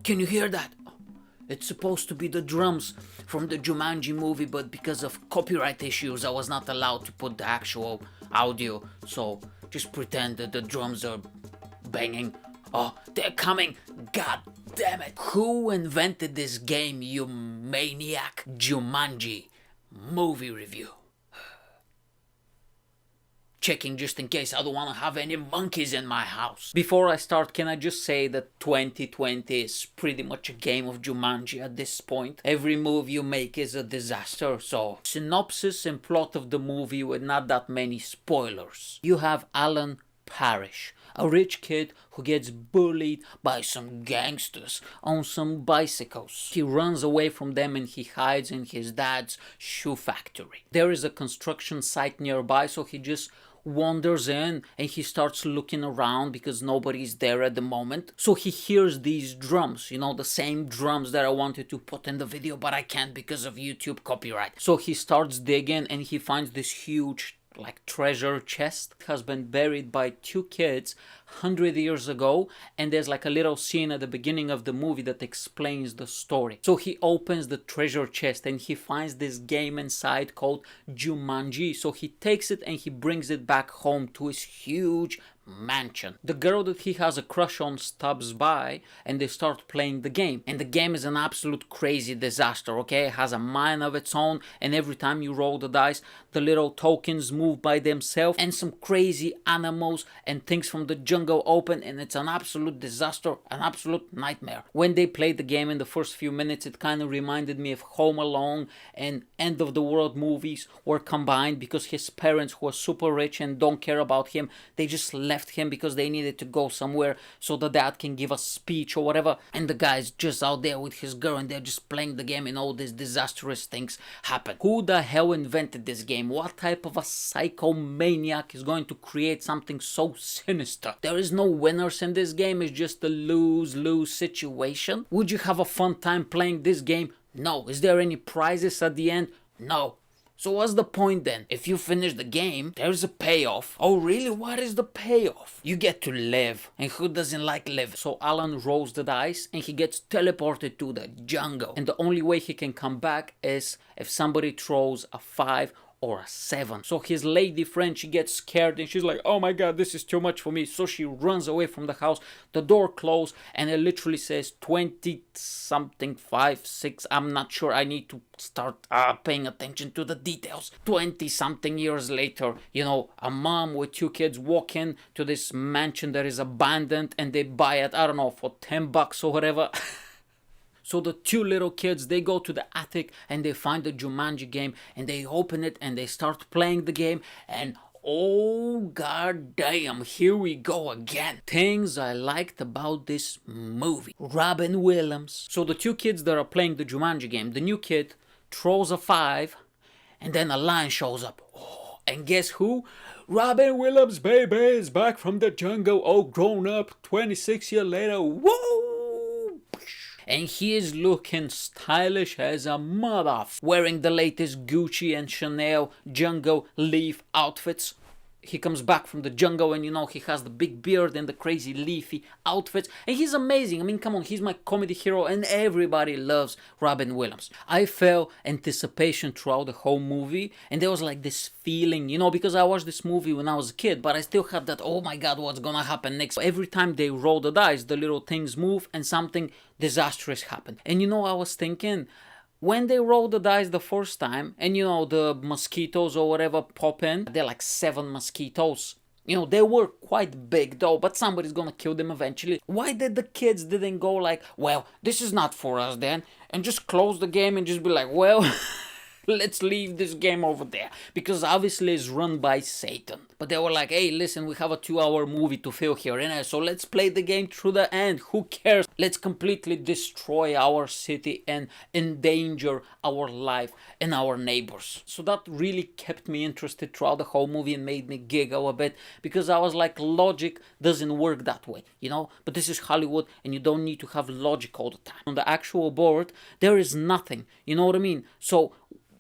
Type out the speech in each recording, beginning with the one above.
Can you hear that? It's supposed to be the drums from the Jumanji movie, but because of copyright issues, I was not allowed to put the actual audio. So just pretend that the drums are banging. Oh, they're coming! God damn it! Who invented this game, you maniac? Jumanji movie review. Checking just in case I don't want to have any monkeys in my house. Before I start, can I just say that 2020 is pretty much a game of Jumanji at this point. Every move you make is a disaster, so synopsis and plot of the movie with not that many spoilers. You have Alan Parrish, a rich kid who gets bullied by some gangsters on some bicycles. He runs away from them and he hides in his dad's shoe factory. There is a construction site nearby, so he just wanders in and he starts looking around because nobody's there at the moment. So he hears these drums, the same drums that I wanted to put in the video, but I can't because of YouTube copyright. So he starts digging and he finds this huge treasure chest. It has been buried by two kids 100 years ago, and there's a little scene at the beginning of the movie that explains the story. So he opens the treasure chest and he finds this game inside called Jumanji. So he takes it and he brings it back home to his huge mansion. The girl that he has a crush on stops by and they start playing the game, and the game is an absolute crazy disaster. Okay, it has a mind of its own, and every time you roll the dice the little tokens move by themselves and some crazy animals and things from the jungle open, and it's an absolute disaster, an absolute nightmare. When they played the game in the first few minutes, it kind of reminded me of Home Alone and End of the World movies were combined, because his parents, who are super rich and don't care about him, they just left him because they needed to go somewhere so the dad can give a speech or whatever, and the guy's just out there with his girl and they're just playing the game and all these disastrous things happen. Who the hell invented this game? What type of a psychomaniac is going to create something so sinister? There is no winners in this game, it's just a lose-lose situation. Would you have a fun time playing this game? No. Is there any prizes at the end? No. So what's the point then? If you finish the game, there's a payoff. Oh really? What is the payoff? You get to live. And who doesn't like living? So Alan rolls the dice and he gets teleported to the jungle. And the only way he can come back is if somebody throws a 5 or a 7. So his lady friend, she gets scared and she's like, oh my god, this is too much for me. So she runs away from the house. The door closed and it literally says 20 something 5 6. I'm not sure. I need to start paying attention to the details. 20 something years later, a mom with 2 kids walk in to this mansion that is abandoned and they buy it, I don't know, for $10 or whatever. So the 2 little kids, they go to the attic and they find the Jumanji game and they open it and they start playing the game, and oh god damn, here we go again. Things I liked about this movie. Robin Williams. So the 2 kids that are playing the Jumanji game, the new kid throws a 5 and then a lion shows up. Oh, and guess who? Robin Williams, baby, is back from the jungle, all grown up, 26 years later. Whoa! And he is looking stylish as a mother, wearing the latest Gucci and Chanel jungle leaf outfits. He comes back from the jungle and he has the big beard and the crazy leafy outfits, and he's amazing. I mean, come on, he's my comedy hero and everybody loves Robin Williams. I felt anticipation throughout the whole movie, and there was this feeling, because I watched this movie when I was a kid, but I still have that, oh my god, what's gonna happen next? Every time they roll the dice, the little things move and something disastrous happened. And I was thinking, when they roll the dice the first time and the mosquitoes or whatever pop in, they're 7 mosquitoes. They were quite big though, but somebody's gonna kill them eventually. Why did the kids didn't go well, this is not for us then, and just close the game and just be well, let's leave this game over there, because obviously it's run by Satan. But they were hey, listen, we have a 2-hour movie to fill here, so let's play the game through the end. Who cares? Let's completely destroy our city and endanger our life and our neighbors. So that really kept me interested throughout the whole movie and made me giggle a bit, because I was logic doesn't work that way, But this is Hollywood and you don't need to have logic all the time. On the actual board, there is nothing, you know what I mean? So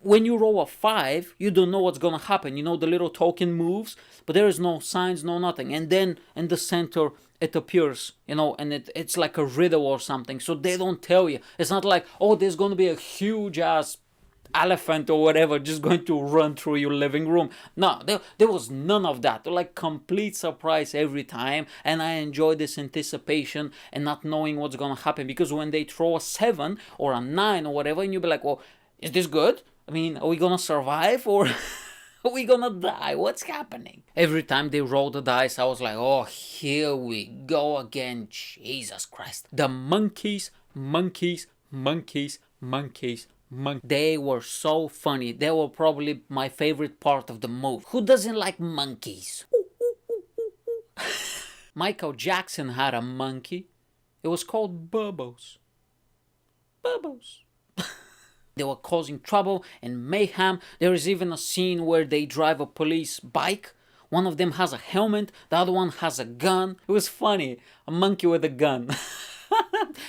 when you roll a 5, you don't know what's gonna happen. You know, the little token moves, but there is no signs, no nothing. And then in the center, it appears, you know, and it's like a riddle or something. So they don't tell you. It's not like, oh, there's gonna be a huge ass elephant or whatever just going to run through your living room. No, there was none of that. Like complete surprise every time, and I enjoy this anticipation and not knowing what's gonna happen, because when they throw a 7 or a 9 or whatever, and you'll be like, well, is this good? I mean, are we gonna survive or are we gonna die? What's happening? Every time they roll the dice, I was like, oh, here we go again. Jesus Christ. The monkeys. They were so funny. They were probably my favorite part of the movie. Who doesn't like monkeys? Michael Jackson had a monkey. It was called Bubbles. They were causing trouble and mayhem. There is even a scene where they drive a police bike. One of them has a helmet, the other one has a gun. It was funny. A monkey with a gun.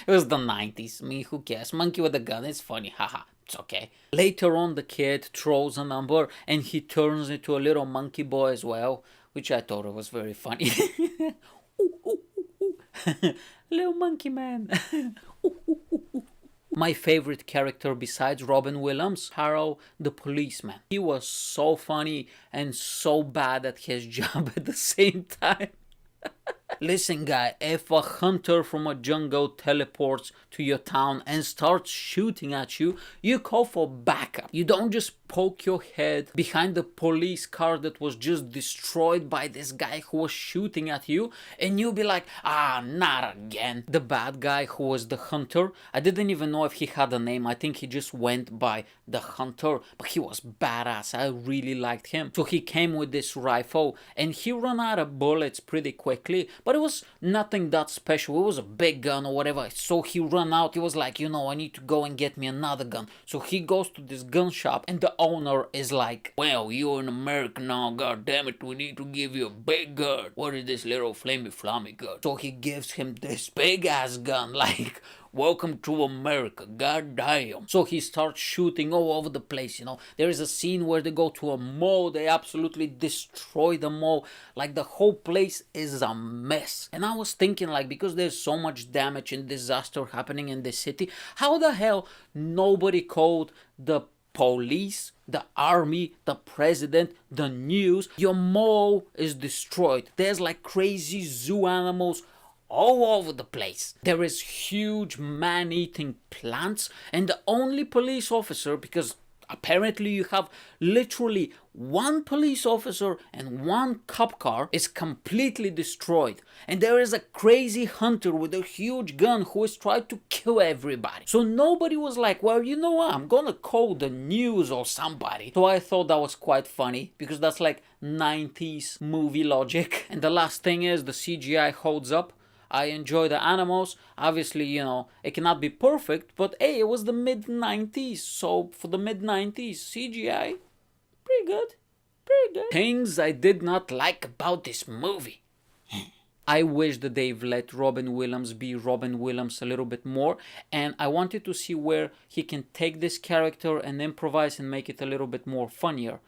It was the 90s. I mean, who cares? Monkey with a gun. It's funny. Haha. It's okay. Later on, the kid throws a number and he turns into a little monkey boy as well, which I thought was very funny. Little monkey man. My favorite character besides Robin Williams, Harold the policeman. He was so funny and so bad at his job at the same time. Listen, guy, if a hunter from a jungle teleports to your town and starts shooting at you, you call for backup. You don't just poke your head behind the police car that was just destroyed by this guy who was shooting at you, and you'll be like, not again. The bad guy who was the hunter, I didn't even know if he had a name. I think he just went by the hunter, but he was badass. I really liked him. So he came with this rifle and he ran out of bullets pretty quickly, but it was nothing that special. It was a big gun or whatever. So he ran out. He was like, I need to go and get me another gun. So he goes to this gun shop and the owner is like, well, you're in America now, god damn it, we need to give you a big gun. What is this little flammy flammy gun? So he gives him this big ass gun, like, welcome to America, god damn. So he starts shooting all over the place, There is a scene where they go to a mall, they absolutely destroy the mall. Like, the whole place is a mess. And I was thinking, like, because there's so much damage and disaster happening in this city, how the hell nobody called the police, the army, the president, the news? Your mall is destroyed. There's like crazy zoo animals all over the place. There is huge man-eating plants, and the only police officer, because apparently you have literally one police officer and one cop car, is completely destroyed. And there is a crazy hunter with a huge gun who is trying to kill everybody. So nobody was like, well, you know what, I'm gonna call the news or somebody. So I thought that was quite funny, because that's like 90s movie logic. And the last thing is, the CGI holds up. I enjoy the animals. Obviously, it cannot be perfect, but hey, it was the mid-90s. So for the mid-90s, CGI, pretty good. Things I did not like about this movie. I wish that they've let Robin Williams be Robin Williams a little bit more, and I wanted to see where he can take this character and improvise and make it a little bit more funnier.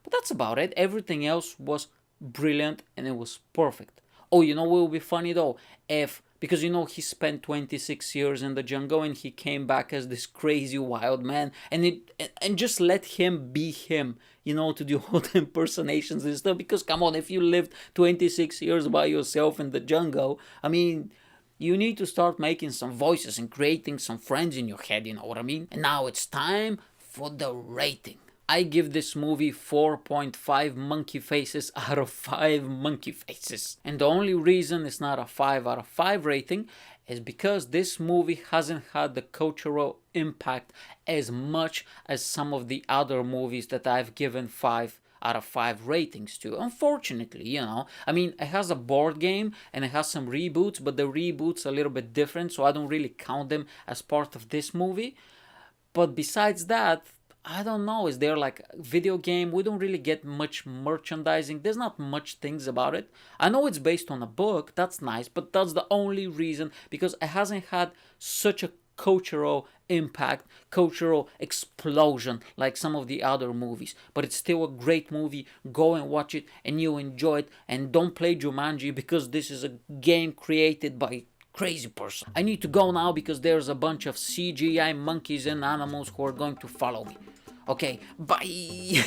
But that's about it. Everything else was brilliant and it was perfect. Oh, what will be funny though? Because he spent 26 years in the jungle and he came back as this crazy wild man, and just let him be him, to do all the impersonations and stuff. Because come on, if you lived 26 years by yourself in the jungle, I mean, you need to start making some voices and creating some friends in your head, you know what I mean? And now it's time for the rating. I give this movie 4.5 monkey faces out of 5 monkey faces. And the only reason it's not a 5 out of 5 rating is because this movie hasn't had the cultural impact as much as some of the other movies that I've given 5 out of 5 ratings to. Unfortunately, I mean, it has a board game and it has some reboots, but the reboots are a little bit different, so I don't really count them as part of this movie. But besides that, I don't know, is there like a video game? We don't really get much merchandising. There's not much things about it. I know it's based on a book, that's nice, but that's the only reason, because it hasn't had such a cultural impact, cultural explosion like some of the other movies. But it's still a great movie. Go and watch it and you'll enjoy it. And don't play Jumanji because this is a game created by crazy person. I need to go now because there's a bunch of CGI monkeys and animals who are going to follow me. Okay, bye.